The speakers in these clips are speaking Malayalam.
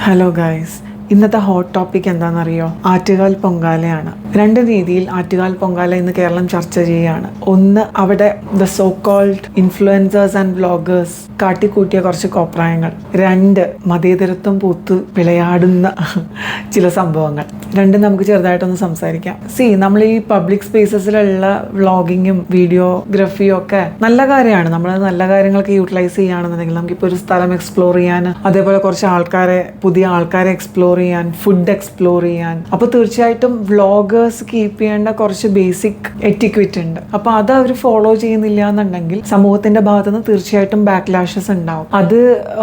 ഹലോ ഗൈസ്, ഇന്നത്തെ ഹോട്ട് ടോപ്പിക് എന്താണെന്നറിയോ? ആറ്റുകാൽ പൊങ്കാലയാണ്. രണ്ട് രീതിയിൽ ആറ്റുകാൽ പൊങ്കാല ഇന്ന് കേരളം ചർച്ച ചെയ്യുകയാണ്. ഒന്ന്, അവിടെ the so called influencers and vloggers കാട്ടിക്കൂട്ടിയ കുറച്ച് കോപ്രായങ്ങൾ. രണ്ട്, മതേതരത്വം പൂത്ത് വിളയാടുന്ന ചില സംഭവങ്ങൾ. രണ്ടും നമുക്ക് ചെറുതായിട്ടൊന്ന് സംസാരിക്കാം. നമ്മൾ ഈ പബ്ലിക് സ്പേസസിലുള്ള വ്ളോഗിങ്ങും വീഡിയോഗ്രഫിയും ഒക്കെ നല്ല കാര്യമാണ്. നമ്മൾ നല്ല കാര്യങ്ങൾക്ക് യൂട്ടിലൈസ് ചെയ്യുകയാണെന്നുണ്ടെങ്കിൽ നമുക്കിപ്പോൾ ഒരു സ്ഥലം എക്സ്പ്ലോർ ചെയ്യാൻ, അതേപോലെ കുറച്ച് പുതിയ ആൾക്കാരെ എക്സ്പ്ലോർ ചെയ്യാൻ, ഫുഡ് എക്സ്പ്ലോർ ചെയ്യാൻ. അപ്പോൾ തീർച്ചയായിട്ടും വ്ളോഗേഴ്സ് കീപ്പ് ചെയ്യേണ്ട കുറച്ച് ബേസിക് എറ്റിക്വറ്റ് ഉണ്ട്. അപ്പോൾ അത് അവർ ഫോളോ ചെയ്യുന്നില്ല എന്നുണ്ടെങ്കിൽ സമൂഹത്തിന്റെ ഭാഗത്തുനിന്ന് തീർച്ചയായിട്ടും ബാക്ക്ലാഷസ് ഉണ്ടാവും. അത്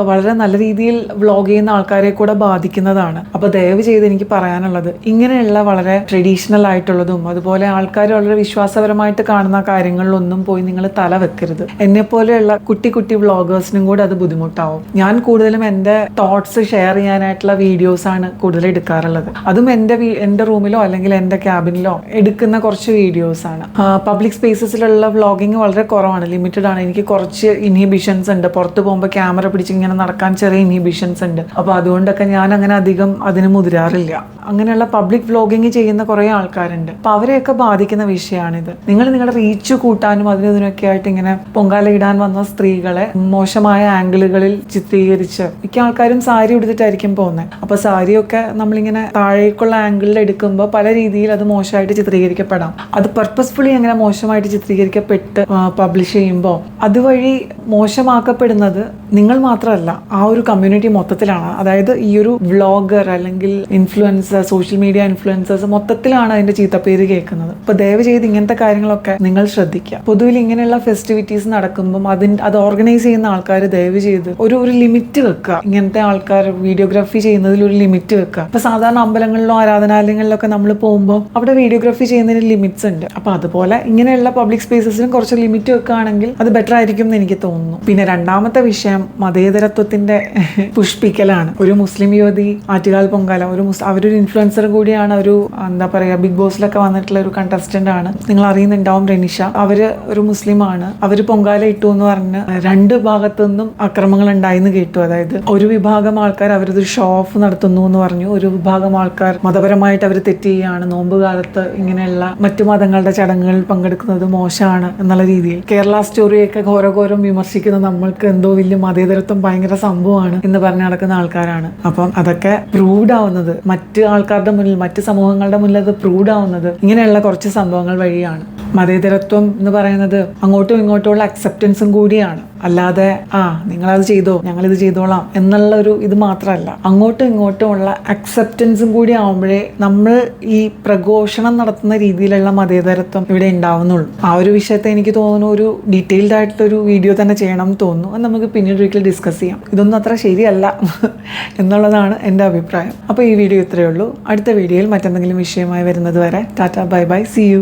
വളരെ നല്ല രീതിയിൽ വ്ളോഗ് ചെയ്യുന്ന ആൾക്കാരെ കൂടെ ബാധിക്കുന്നതാണ്. അപ്പോൾ ദയവ് ചെയ്ത് എനിക്ക് പറയാനുള്ളത്, ഇങ്ങനെയുള്ള വളരെ ട്രഡീഷണൽ ആയിട്ടുള്ളതും അതുപോലെ ആൾക്കാർ വളരെ വിശ്വാസപരമായിട്ട് കാണുന്ന കാര്യങ്ങളിലൊന്നും പോയി നിങ്ങൾ തല വെക്കരുത്. എന്നെ പോലെയുള്ള കുട്ടി കുട്ടി വ്ളോഗേഴ്സിനും കൂടെ അത് ബുദ്ധിമുട്ടാവും. ഞാൻ കൂടുതലും എൻ്റെ തോട്ട്സ് ഷെയർ ചെയ്യാനായിട്ടുള്ള വീഡിയോസ് ആണ് കൂടുതൽ എടുക്കാറുള്ളത്. അതും എൻ്റെ റൂമിലോ അല്ലെങ്കിൽ എൻ്റെ ക്യാബിനിലോ എടുക്കുന്ന കുറച്ച് വീഡിയോസ് ആണ്. പബ്ലിക് സ്പേസസിലുള്ള വ്ളോഗിങ് വളരെ കുറവാണ്, ലിമിറ്റഡ് ആണ്. എനിക്ക് കുറച്ച് ഇൻഹിബിഷൻസ് ഉണ്ട്. പുറത്ത് പോകുമ്പോൾ ക്യാമറ പിടിച്ച് ഇങ്ങനെ നടക്കാൻ ചെറിയ ഇൻഹിബിഷൻസ് ഉണ്ട്. അപ്പോൾ അതുകൊണ്ടൊക്കെ ഞാൻ അങ്ങനെ അധികം അതിന് മുതിരാറില്ല. അങ്ങനെയുള്ള പബ്ലിക് വ്ളോഗിങ് ചെയ്യുന്ന കുറേ ആൾക്കാരുണ്ട്. അപ്പോൾ അവരെയൊക്കെ ബാധിക്കുന്ന വിഷയമാണിത്. നിങ്ങൾ നിങ്ങളുടെ റീച്ച് കൂട്ടാനും ഇതിനൊക്കെ ആയിട്ട് ഇങ്ങനെ പൊങ്കാല ഇടാൻ വന്ന സ്ത്രീകളെ മോശമായ ആംഗിളുകളിൽ ചിത്രീകരിച്ച്, മിക്ക ആൾക്കാരും സാരി ഉടുത്തിട്ടായിരിക്കും പോകുന്നത്. അപ്പോൾ സാരിയൊക്കെ നമ്മളിങ്ങനെ താഴേക്കുള്ള ആംഗിളിൽ എടുക്കുമ്പോൾ പല രീതിയിൽ അത് മോശമായിട്ട് ചിത്രീകരിക്കപ്പെടാം. അത് പർപ്പസ്ഫുള്ളി അങ്ങനെ മോശമായിട്ട് ചിത്രീകരിക്കപ്പെട്ട് പബ്ലിഷ് ചെയ്യുമ്പോൾ അതുവഴി മോശമാക്കപ്പെടുന്നത് നിങ്ങൾ മാത്രമല്ല, ആ ഒരു കമ്മ്യൂണിറ്റി മൊത്തത്തിലാണ്. അതായത് ഈ ഒരു വ്ളോഗർ അല്ലെങ്കിൽ ഇൻഫ്ലുവൻസർ, സോഷ്യൽ മീഡിയ ഇൻഫ്ലുവൻസേഴ്സ് മൊത്തത്തിലാണ് അതിന്റെ ചീത്തപ്പേര് കേൾക്കുന്നത്. അപ്പോൾ ദയവ് ചെയ്ത് ഇങ്ങനത്തെ കാര്യങ്ങളൊക്കെ നിങ്ങൾ ശ്രദ്ധിക്കുക. പൊതുവിൽ ഇങ്ങനെയുള്ള ഫെസ്റ്റിവിറ്റീസ് നടക്കുമ്പോൾ അത് ഓർഗനൈസ് ചെയ്യുന്ന ആൾക്കാർ ദയവ് ചെയ്ത് ഒരു ലിമിറ്റ് വെക്കുക. ഇങ്ങനത്തെ ആൾക്കാർ വീഡിയോഗ്രാഫി ചെയ്യുന്നതിൽ ഒരു ലിമിറ്റ് വെക്കുക. ഇപ്പൊ സാധാരണ അമ്പലങ്ങളിലോ ആരാധനാലയങ്ങളിലൊക്കെ നമ്മൾ പോകുമ്പോൾ അവിടെ വീഡിയോഗ്രാഫി ചെയ്യുന്നതിന് ലിമിറ്റ്സ് ഉണ്ട്. അപ്പൊ അതുപോലെ ഇങ്ങനെയുള്ള പബ്ലിക് സ്പേസസിലും കുറച്ച് ലിമിറ്റ് വെക്കുകയാണെങ്കിൽ അത് ബെറ്റർ ആയിരിക്കും എന്ന് എനിക്ക് തോന്നുന്നു. പിന്നെ രണ്ടാമത്തെ വിഷയം മതേതരത്വത്തിന്റെ പുഷ്പിക്കലാണ്. ഒരു മുസ്ലിം യുവതി ആറ്റുകാൽ പൊങ്കാല, അവരൊരു ഇൻഫ്ലുവൻസർ കൂടിയാണ്. എന്താ പറയാ, ബിഗ് ബോസിലൊക്കെ വന്നിട്ടുള്ള ഒരു കണ്ടസ്റ്റന്റ് ആണ്. നിങ്ങൾ അറിയുന്നുണ്ടാവും, റെനിഷ. അവര് ഒരു മുസ്ലിം ആണ്. അവര് പൊങ്കാല ഇട്ടു എന്ന് പറഞ്ഞ് രണ്ട് ഭാഗത്തു നിന്നും അക്രമങ്ങൾ ഉണ്ടായിന്ന് കേട്ടു. അതായത് ഒരു വിഭാഗം ആൾക്കാർ അവരൊരു ഷോ ഓഫ് നടത്തുന്നു എന്ന് പറഞ്ഞു, ഒരു വിഭാഗം ആൾക്കാർ മതപരമായിട്ട് അവർ തെറ്റ് ചെയ്യുകയാണ്, നോമ്പ് കാലത്ത് ഇങ്ങനെയുള്ള മറ്റു മതങ്ങളുടെ ചടങ്ങുകളിൽ പങ്കെടുക്കുന്നത് മോശമാണ് എന്നുള്ള രീതിയിൽ കേരള സ്റ്റോറിയൊക്കെ ഘോരഘോരം വിമർശിക്കുന്ന നമ്മൾക്ക് എന്തോ വലിയ മതേതരത്വം ഭയങ്കര സംഭവമാണ് എന്ന് പറഞ്ഞു നടക്കുന്ന ആൾക്കാരാണ്. അപ്പം അതൊക്കെ പ്രൂവ്ഡ് ആവുന്നത്, മറ്റ് ആൾക്കാരുടെ മുന്നിൽ, മറ്റ് സമൂഹങ്ങളുടെ മുന്നിൽ അത് പ്രൂവ്ഡ് ആവുന്നത് ഇങ്ങനെയുള്ള കുറച്ച് സംഭവങ്ങൾ വഴിയാണ്. മതേതരത്വം എന്ന് പറയുന്നത് അങ്ങോട്ടും ഇങ്ങോട്ടുമുള്ള അക്സെപ്റ്റൻസും കൂടിയാണ്. അല്ലാതെ നിങ്ങളത് ചെയ്തോ ഞങ്ങളിത് ചെയ്തോളാം എന്നുള്ള ഇത് മാത്രമല്ല, അങ്ങോട്ടും ഇങ്ങോട്ടുമുള്ള അക്സെപ്റ്റൻസും കൂടി ആവുമ്പോഴേ നമ്മൾ ഈ പ്രഘോഷണം നടത്തുന്ന രീതിയിലുള്ള മതേതരത്വം ഇവിടെ ഉണ്ടാവുന്നുള്ളൂ. ആ ഒരു വിഷയത്തെ എനിക്ക് തോന്നുന്നു ഒരു ഡീറ്റെയിൽഡ് ആയിട്ടുള്ളൊരു വീഡിയോ തന്നെ ചെയ്യണം എന്ന് തോന്നുന്നു. അത് നമുക്ക് പിന്നീട് ഒരിക്കൽ ഡിസ്കസ് ചെയ്യാം. ഇതൊന്നും അത്ര ശരിയല്ല എന്നുള്ളതാണ് എൻ്റെ അഭിപ്രായം. അപ്പോൾ ഈ വീഡിയോ ഇത്രയേ ഉള്ളൂ. അടുത്ത വീഡിയോയിൽ മറ്റെന്തെങ്കിലും വിഷയമായി വരുന്നത് വരെ tata, bye bye, see U.